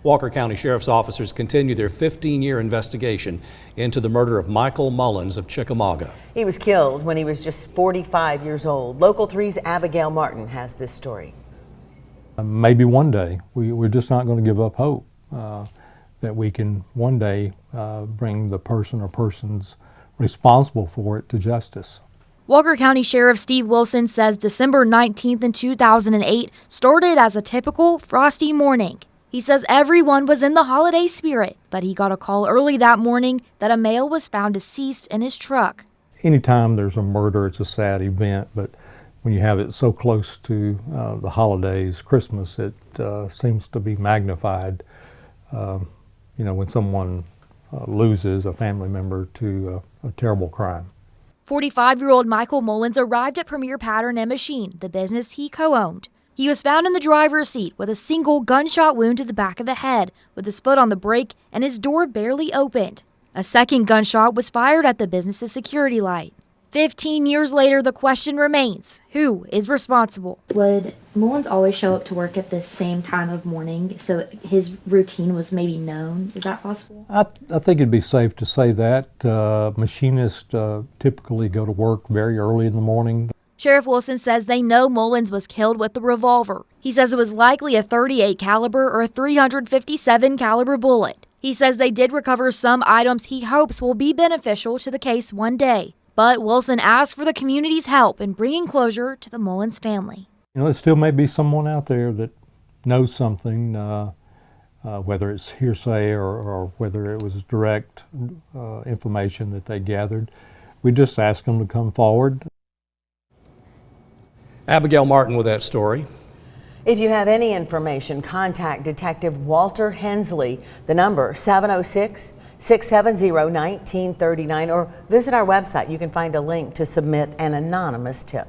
Walker County Sheriff's officers continue their 15-year investigation into the murder of Michael Mullens of Chickamauga. He was killed when he was just 45 years old. Local 3's Abigail Martin has this story. Maybe one day, we're just not going to give up hope that we can one day bring the person or persons responsible for it to justice. Walker County Sheriff Steve Wilson says December 19th in 2008 started as a typical frosty morning. He says everyone was in the holiday spirit, but he got a call early that morning that a male was found deceased in his truck. Anytime there's a murder, it's a sad event, but when you have it so close to the holidays, Christmas, it seems to be magnified, when someone loses a family member to a terrible crime. 45-year-old Michael Mullens arrived at Premier Pattern and Machine, the business he co-owned. He was found in the driver's seat with a single gunshot wound to the back of the head, with his foot on the brake and his door barely opened. A second gunshot was fired at the business's security light. 15 years later, the question remains, who is responsible? Would Mullens always show up to work at the same time of morning, so his routine was maybe known? Is that possible? I think it'd be safe to say that. Machinists typically go to work very early in the morning. Sheriff Wilson says they know Mullens was killed with the revolver. He says it was likely a .38 caliber or a .357 caliber bullet. He says they did recover some items he hopes will be beneficial to the case one day. But Wilson asked for the community's help in bringing closure to the Mullens family. There still may be someone out there that knows something, whether it's hearsay or whether it was direct information that they gathered. We just ask them to come forward. Abigail Martin with that story. If you have any information, contact Detective Walter Hensley. The number 706-670-1939, or visit our website. You can find a link to submit an anonymous tip.